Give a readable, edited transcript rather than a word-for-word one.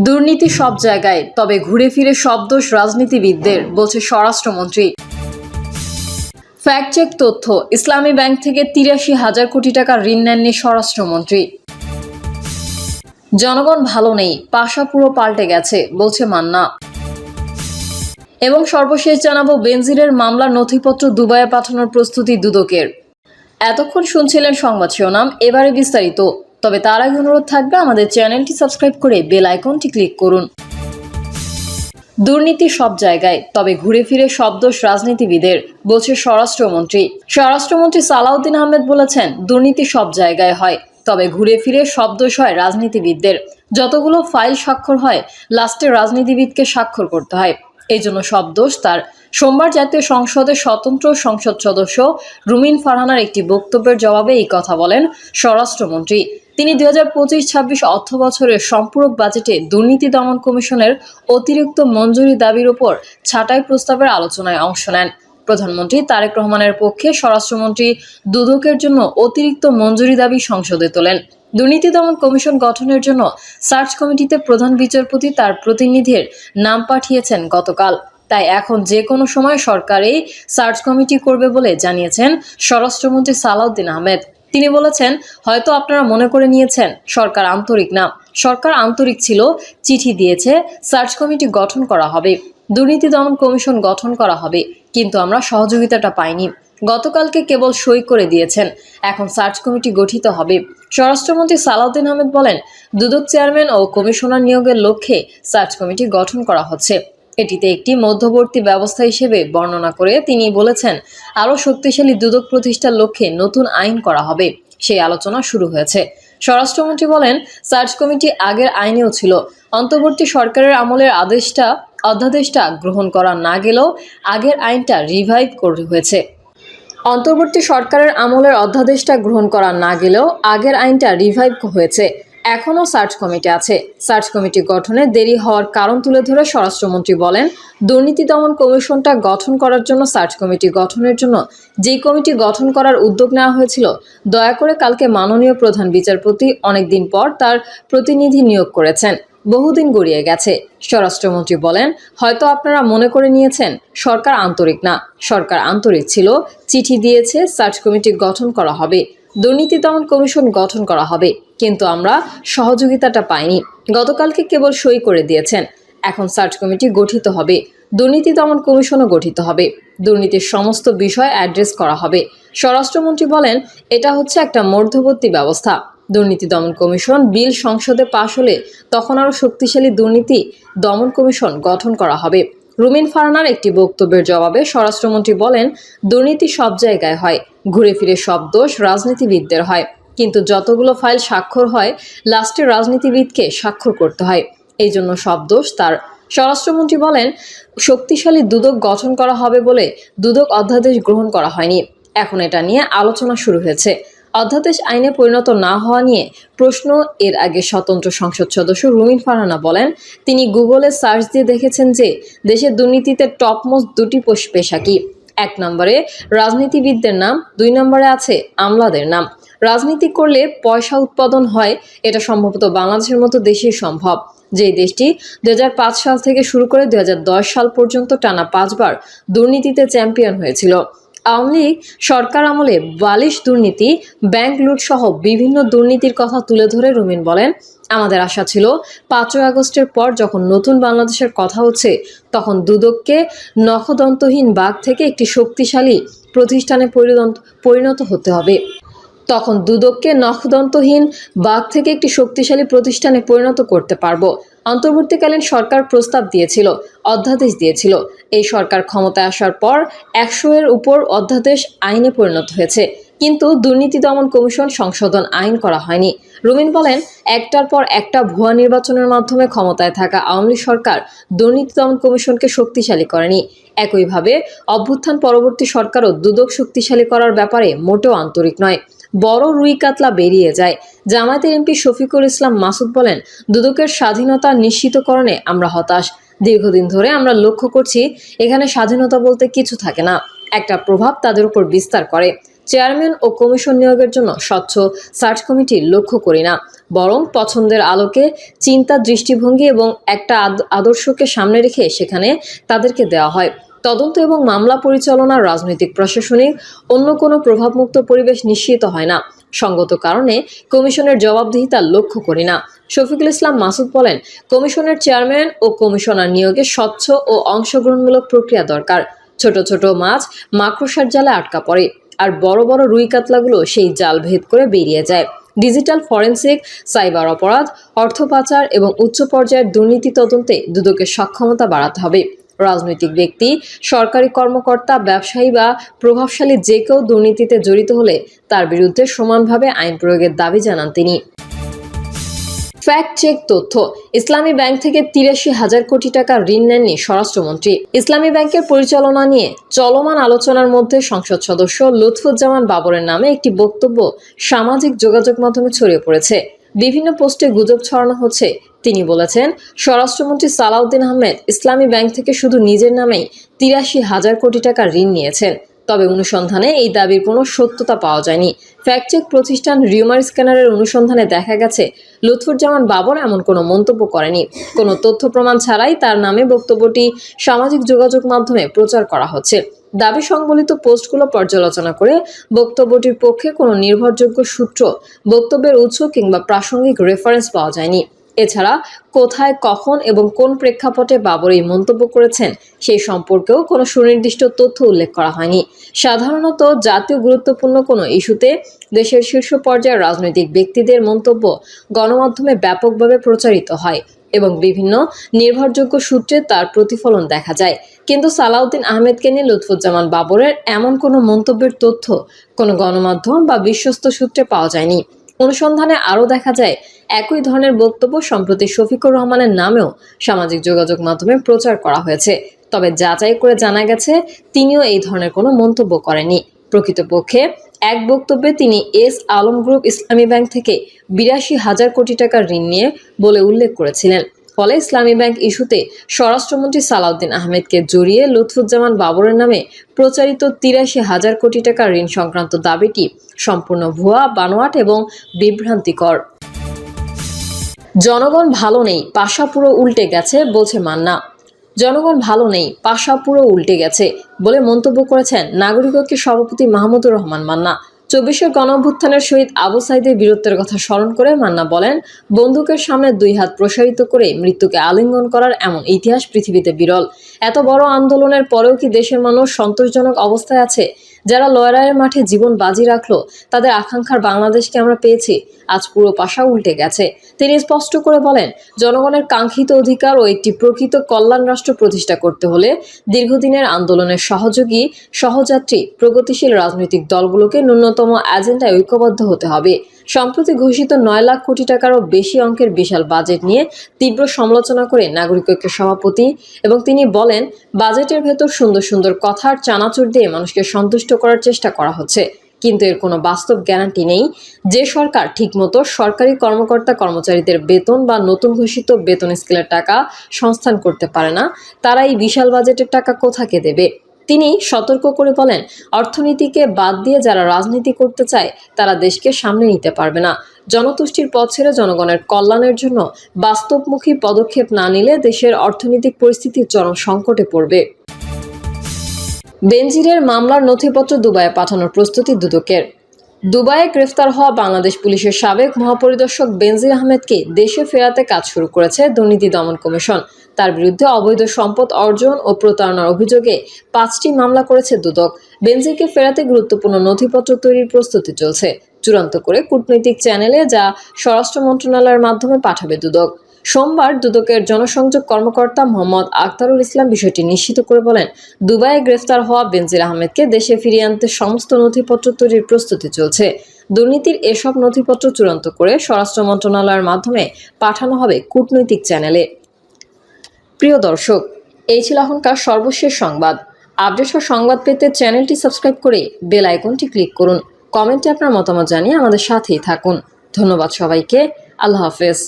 দুর্নীতি সব জায়গায়, তবে ঘুরে ফিরে সব দোষ রাজনীতিবিদদের, বলছে স্বরাষ্ট্রমন্ত্রী। ফ্যাক্ট চেক তথ্য, ইসলামী ব্যাংক থেকে ৮৩,০০০ কোটি টাকা ঋণ নেননি স্বরাষ্ট্রমন্ত্রী। জনগণ ভালো নেই, পাশা পুরো পাল্টে গেছে, বলছে মান্না। এবং সর্বশেষ জানাবো, বেনজিরের মামলার নথিপত্র দুবাইয়ে পাঠানোর প্রস্তুতি দুদকের। এতক্ষণ শুনছিলেন সংবাদ শিরোনাম, এবারে বিস্তারিত। তবে তার আগে অনুরোধ থাকবে আমাদের চ্যানেলটি সাবস্ক্রাইব করে বেল আইকনটি ক্লিক করুন। দুর্নীতি সব জায়গায়, তবে ঘুরে ফিরে সব দোষ রাজনীতিবিদের, বলছে স্বরাষ্ট্রমন্ত্রী। স্বরাষ্ট্রমন্ত্রী সালাউদ্দিন আহমেদ বলেছেন, দুর্নীতি সব জায়গায় হয়, তবে ঘুরে ফিরে সব দোষ হয় রাজনীতিবিদদের। যতগুলো ফাইল স্বাক্ষর হয়, লাস্টে রাজনীতিবিদকে স্বাক্ষর করতে হয়, এই জন্য সব দোষ তার। সোমবার জাতীয় সংসদের স্বতন্ত্র সংসদ সদস্য রুমিন ফারহানার একটি বক্তব্যের জবাবে এই কথা বলেন স্বরাষ্ট্রমন্ত্রী। তিনি 2025-26 অর্থ বছরের সম্পূরক বাজেটে দুর্নীতি দমন কমিশনের অতিরিক্ত মঞ্জুরি দাবির উপর ছাঁটাই প্রস্তাবের আলোচনায় অংশ নেন। প্রধানমন্ত্রী তারেক রহমানের পক্ষে স্বরাষ্ট্রমন্ত্রী দুদকের জন্য অতিরিক্ত মঞ্জুরি দাবি সংসদে তোলেন। দুর্নীতি দমন কমিশন গঠনের জন্য সার্চ কমিটিতে প্রধান বিচারপতি তার প্রতিনিধির নাম পাঠিয়েছেন গতকাল। তাই এখন যে কোনো সময় সরকার এই সার্চ কমিটি করবে বলে জানিয়েছেন স্বরাষ্ট্রমন্ত্রী সালাউদ্দিন আহমেদ। তিনি বলেছেন, হয়তো আপনারা মনে করে নিয়েছেন সরকার আন্তরিক না। সরকার আন্তরিক ছিল, চিঠি দিয়েছে, সার্চ কমিটি গঠন করা হবে, দুর্নীতি দমন কমিশন গঠন করা হবে, কিন্তু আমরা সহযোগিতাটা পাইনি। গতকালকে কেবল সই করে দিয়েছেন, এখন সার্চ কমিটি গঠিত হবে। স্বরাষ্ট্রমন্ত্রী সালাউদ্দিন আহমেদ বলেন, দুদক চেয়ারম্যান ও কমিশনার নিয়োগের লক্ষ্যে সার্চ কমিটি গঠন করা হচ্ছে। এটিতে একটি মধ্যবর্তী ব্যবস্থা হিসেবে বর্ণনা করে তিনি বলেছেন, আরও শক্তিশালী দুদক প্রতিষ্ঠার লক্ষ্যে নতুন আইন করা হবে। সেই আলোচনা শুরু হয়েছে। স্বরাষ্ট্রমন্ত্রী বলেন, সার্চ কমিটি আগের আইনেও ছিল। অন্তর্বর্তী সরকারের আমলের অধ্যাদেশটা গ্রহণ করা না গেলেও আগের আইনটা রিভাইভ করা হয়েছে। অন্তর্বর্তী সরকারের আমলের অধ্যাদেশটা গ্রহণ করা না গেলেও আগের আইনটা রিভাইভ হয়েছে। এখনও সার্চ কমিটি আছে। সার্চ কমিটি গঠনে দেরি হওয়ার কারণ তুলে ধরে স্বরাষ্ট্রমন্ত্রী বলেন, দুর্নীতি দমন কমিশনটা গঠন করার জন্য সার্চ কমিটি গঠনের জন্য যে কমিটি গঠন করার উদ্যোগ নেওয়া হয়েছিল, দয়া করে কালকে মাননীয় প্রধান বিচারপতি অনেকদিন পর তার প্রতিনিধি নিয়োগ করেছেন। বহুদিন গড়িয়ে গেছে। স্বরাষ্ট্রমন্ত্রী বলেন, হয়তো আপনারা মনে করে নিয়েছেন সরকার আন্তরিক না। সরকার আন্তরিক ছিল, চিঠি দিয়েছে, সার্চ কমিটি গঠন করা হবে, দুর্নীতি দমন কমিশন গঠন করা হবে, কিন্তু আমরা সহযোগিতাটা পাইনি। গতকালকে কেবল সই করে দিয়েছেন, এখন সার্চ কমিটি গঠিত হবে, দুর্নীতি দমন কমিশনও গঠিত হবে, দুর্নীতির সমস্ত বিষয় অ্যাড্রেস করা হবে। স্বরাষ্ট্রমন্ত্রী বলেন, এটা হচ্ছে একটা মধ্যবর্তী ব্যবস্থা। দুর্নীতি দমন কমিশন বিল সংসদে পাশ হলে তখন আরও শক্তিশালী দুর্নীতি দমন কমিশন গঠন করা হবে। রুমিন ফারহানার একটি বক্তব্যের জবাবে স্বরাষ্ট্রমন্ত্রী বলেন, দুর্নীতি সব জায়গায় হয়, ঘুরে ফিরে সব দোষ রাজনীতিবিদদের হয়, কিন্তু যতগুলো ফাইল স্বাক্ষর হয়, লাস্টে রাজনীতিবিদকে স্বাক্ষর করতে হয়, এই জন্য সব দোষ তার। স্বরাষ্ট্রমন্ত্রী বলেন, শক্তিশালী দুদক গঠন করা হবে বলে দুদক অধ্যাদেশ গ্রহণ করা হয়নি। এখন এটা নিয়ে আলোচনা শুরু হয়েছে। অধ্যাদেশ আইনে পরিণত না হওয়া নিয়ে প্রশ্ন। এর আগে স্বতন্ত্র সংসদ সদস্য রুমিন ফারহানা বলেন, তিনি গুগলে সার্চ দিয়ে দেখেছেন যে দেশের দুর্নীতিতে টপমোস্ট দুটি পেশা কি। 1 নম্বরে রাজনীতিবিদদের নাম, 2 নম্বরে আছে আমলাদের নাম। রাজনীতি করলে পয়সা উৎপাদন হয়, এটা সম্ভবত বাংলাদেশের মতো দেশেই সম্ভব, যে দেশটি 2005 সাল থেকে শুরু করে 2010 সাল পর্যন্ত টানা 5 বার দুর্নীতিতে চ্যাম্পিয়ন হয়েছিল। আওয়ামী লীগ সরকার আমলে বালিশ দুর্নীতি, ব্যাংক লুট সহ বিভিন্ন দুর্নীতির কথা তুলে ধরে রুমিন বলেন, আমাদের আশা ছিল 5ই আগস্টের পর যখন নতুন বাংলাদেশের কথা হচ্ছে, তখন দুদককে নখদন্তহীন বাঘ থেকে একটি শক্তিশালী প্রতিষ্ঠানে পরিণত হতে হবে। তখন দুদককে নখদন্তহীন বাঘ থেকে একটি শক্তিশালী প্রতিষ্ঠানে পরিণত করতে পারবো। অন্তর্বর্তীকালীন সরকার প্রস্তাব দিয়েছিল, অধ্যাদেশ দিয়েছিল। এই সরকার ক্ষমতায় আসার পর 100-এর উপর অধ্যাদেশ আইনে পরিণত হয়েছে, কিন্তু দুর্নীতি দমন কমিশন সংশোধন আইন করা হয়নি। রুমিন বলেন, একটার পর একটা ভুয়া নির্বাচনের মাধ্যমে ক্ষমতায় থাকা আওয়ামী লীগ সরকার দুর্নীতি দমন কমিশনকে শক্তিশালী করেনি। একইভাবে অভ্যুত্থান পরবর্তী সরকারও দুদক শক্তিশালী করার ব্যাপারে মোটেও আন্তরিক নয়। বড় রুই কাতলা বেরিয়ে যায়। জামায়াতের এমপি শফিকুল ইসলাম মাসুদ বলেন, দুদকের স্বাধীনতা নিশ্চিতকরণে আমরা হতাশ। দীর্ঘদিন ধরে আমরা লক্ষ্য করছি, এখানে স্বাধীনতা বলতে কিছু থাকে না, একটা প্রভাব তাদের উপর বিস্তার করে। চেয়ারম্যান ও কমিশন নিয়োগের জন্য স্বচ্ছ সার্চ কমিটি লক্ষ্য করি না, বরং পছন্দের আলোকে চিন্তা, দৃষ্টিভঙ্গি এবং একটা আদর্শকে সামনে রেখে সেখানে তাদেরকে দেওয়া হয়। তদন্ত এবং মামলা পরিচালনা, রাজনৈতিক, প্রশাসনিক অন্য কোনো প্রভাবমুক্ত পরিবেশ নিশ্চিত হয় না। সঙ্গত কারণে কমিশনের জবাবদিহিতা লক্ষ্য করি না। শফিকুল ইসলাম মাসুদ বলেন, কমিশনের চেয়ারম্যান ও কমিশনার নিয়োগে স্বচ্ছ ও অংশগ্রহণমূলক প্রক্রিয়া দরকার। ছোট ছোট মাছ মাকড়সার জালে আটকা পড়ে, আর বড় বড় রুই কাতলাগুলো সেই জাল ভেদ করে বেরিয়ে যায়। ডিজিটাল ফরেনসিক, সাইবার অপরাধ, অর্থ পাচার এবং উচ্চ পর্যায়ের দুর্নীতি তদন্তে দুদকের সক্ষমতা বাড়াতে হবে। রাজনৈতিক ব্যক্তি, সরকারি কর্মকর্তা, ব্যবসায়ী বা প্রভাবশালী যে কেউ দুর্নীতিতে জড়িত হলে তার বিরুদ্ধে সমানভাবে আইন প্রয়োগের দাবি জানান তিনি। ফ্যাক্ট চেক তথ্য, ইসলামী ব্যাংক থেকে ৮৩,০০০ কোটি টাকা ঋণ নেননি স্বরাষ্ট্রমন্ত্রী। ইসলামী ব্যাংকের পরিচালনা নিয়ে চলমান আলোচনার মধ্যে সংসদ সদস্য লুৎফুজ্জামান বাবরের নামে একটি বক্তব্য সামাজিক যোগাযোগ মাধ্যমে ছড়িয়ে পড়েছে। বিভিন্ন পোস্টে গুজব ছড়ানো হচ্ছে। তিনি বলেছেন, স্বরাষ্ট্রমন্ত্রী সালাউদ্দিন আহমেদ ইসলামী ব্যাংক থেকে শুধু নিজের নামেই ৮৩,০০০ কোটি টাকা ঋণ নিয়েছেন। তবে অনুসন্ধানে এই দাবির কোনো সত্যতা পাওয়া যায়নি। ফ্যাক্টচেক প্রতিষ্ঠান রিউমার স্ক্যানারের অনুসন্ধানে দেখা গেছে, লুৎফুজ্জামান বাবর এমন কোনো মন্তব্য করেনি। কোনো তথ্য প্রমাণ ছাড়াই তার নামে বক্তব্যটি সামাজিক যোগাযোগ মাধ্যমে প্রচার করা হচ্ছে। দাবি সংবলিত পোস্টগুলো পর্যালোচনা করে বক্তব্যটির পক্ষে কোনো নির্ভরযোগ্য সূত্র, বক্তব্যের উৎস কিংবা প্রাসঙ্গিক রেফারেন্স পাওয়া যায়নি। এছাড়া কোথায়, কখন এবং কোন প্রেক্ষাপটে বাবর এই মন্তব্য করেছেন সেই সম্পর্কেও কোনো সুনির্দিষ্ট তথ্য উল্লেখ করা হয়নি। সাধারণত জাতীয় গুরুত্বপূর্ণ কোনো ইস্যুতে দেশের শীর্ষ পর্যায়ের রাজনৈতিক ব্যক্তিদের মন্তব্য গণমাধ্যমে ব্যাপকভাবে প্রচারিত হয় এবং বিভিন্ন নির্ভরযোগ্য সূত্রে তার প্রতিফলন দেখা যায়। কিন্তু সালাউদ্দিন আহমেদকে নিয়ে লুৎফুজ্জামান বাবরের এমন কোনো মন্তব্যের তথ্য কোনো গণমাধ্যম বা বিশ্বস্ত সূত্রে পাওয়া যায়নি। অনুসন্ধানে আরও দেখা যায়, একই ধরনের বক্তব্য সম্প্রতি শফিকুর রহমানের নামেও সামাজিক যোগাযোগ মাধ্যমে প্রচার করা হয়েছে। তবে যাচাই করে জানা গেছে, তিনিও এই ধরনের কোনো মন্তব্য করেননি। প্রকৃতপক্ষে এক বক্তব্যে তিনি এস আলম গ্রুপ ইসলামী ব্যাংক থেকে ৮২,০০০ কোটি টাকার ঋণ নিয়ে বলে উল্লেখ করেছিলেন। ফলে ইসলামী ব্যাংক ইস্যুতে স্বরাষ্ট্রমন্ত্রী সালাউদ্দিন আহমেদকে জড়িয়ে লুৎফুজ্জামান বাবরের নামে প্রচারিত ৮৩,০০০ কোটি টাকা ঋণ সংক্রান্ত দাবিটি সম্পূর্ণ ভুয়া, বানোয়াট এবং বিভ্রান্তিকর। জনগণ ভালো নেই, পাশা পুরো উল্টে গেছে বলছে মান্না। জনগণ ভালো নেই, পাশা পুরো উল্টে গেছে বলে মন্তব্য করেছেন নাগরিক ঐক্যের সভাপতি মাহমুদুর রহমান মান্না। ২৪-এর গণঅভ্যুত্থানের শহীদ আবু সাইদের বীরত্বের কথা স্মরণ করে মান্না বলেন, বন্দুকের সামনে ২ হাত প্রসারিত করে মৃত্যুকে আলিঙ্গন করার এমন ইতিহাস পৃথিবীতে বিরল। এত বড় আন্দোলনের পরেও কি দেশের মানুষ সন্তোষজনক অবস্থায় আছে? যারা লড়াইয়ের মাঠে জীবন বাজি রাখলো, তাদের আকাঙ্ক্ষার বাংলাদেশকে আমরা পেয়েছি। আজ পুরো পাশা উল্টে গেছে। তিনি স্পষ্ট করে বলেন, জনগণের কাঙ্ক্ষিত অধিকার ও একটি প্রকৃত কল্যাণ রাষ্ট্র প্রতিষ্ঠা করতে হলে দীর্ঘদিনের আন্দোলনের সহযোগী, সহযাত্রী, প্রগতিশীল রাজনৈতিক দলগুলোকে ন্যূনতম এজেন্ডায় ঐক্যবদ্ধ হতে হবে। সম্প্রতি ঘোষিত ৯ লাখ কোটি টাকারও বেশি অঙ্কের বিশাল বাজেট নিয়ে তীব্র সমালোচনা করে নাগরিক ঐক্যের সভাপতি এবং তিনি বলেন, বাজেটের ভেতর সুন্দর সুন্দর কথার চানাচুর দিয়ে মানুষকে সন্তুষ্ট করার চেষ্টা করা হচ্ছে, কিন্তু এর কোনো বাস্তব গ্যারান্টি নেই। যে সরকার ঠিকমতো সরকারি কর্মকর্তা কর্মচারীদের বেতন বা নতুন ঘোষিত বেতন স্কেলের টাকা সংস্থান করতে পারে না, তারা এই বিশাল বাজেটের টাকা কোথাকে দেবে? তিনি সতর্ক করে বলেন, অর্থনীতিকে বাদ দিয়ে যারা রাজনীতি করতে চায় তারা দেশকে সামনে নিতে পারবে না। জনতুষ্টির পথ ছেড়ে জনগণের কল্যাণের জন্য বাস্তবমুখী পদক্ষেপ না নিলে দেশের অর্থনৈতিক পরিস্থিতি চরম সংকটে পড়বে। বেনজিরের মামলার নথিপত্র দুবাইয়ে পাঠানোর প্রস্তুতি দুদকের। দুবাইয়ে গ্রেফতার হওয়া বাংলাদেশ পুলিশের সাবেক মহাপরিদর্শক বেনজির আহমেদকে দেশে ফেরাতে কাজ শুরু করেছে দুর্নীতি দমন কমিশন। তার বিরুদ্ধে অবৈধ সম্পদ অর্জন ও প্রতারণার অভিযোগে ৫টি মামলা করেছে দুদক। বেনজিরকে ফেরাতে গুরুত্বপূর্ণ নথিপত্র তৈরির প্রস্তুতি চলছে, চূড়ান্ত করে কূটনৈতিক চ্যানেলে, যা স্বরাষ্ট্র মন্ত্রণালয়ের মাধ্যমে পাঠাবে দুদক। সোমবার দুদকের জনসংযোগ কর্মকর্তা মোহাম্মদ আখতারুল ইসলাম বিষয়টি নিশ্চিত করে বলেন, দুবাইয়ে গ্রেফতার হওয়া বেনজির আহমেদকে দেশে ফিরিয়ে আনতে সমস্ত নথিপত্র তৈরির প্রস্তুতি চলছে। দুর্নীতির এসব নথিপত্র চূড়ান্ত করে স্বরাষ্ট্র মন্ত্রণালয়ের মাধ্যমে পাঠানো হবে কূটনৈতিক চ্যানেলে। প্রিয় দর্শক, এই ছিল এখনকার সর্বশেষ সংবাদ। আপডেট ও সংবাদ পেতে চ্যানেলটি সাবস্ক্রাইব করে বেল আইকনটি ক্লিক করুন। কমেন্টে আপনার মতামত জানিয়ে আমাদের সাথেই থাকুন। ধন্যবাদ সবাইকে। আল্লাহ হাফেজ।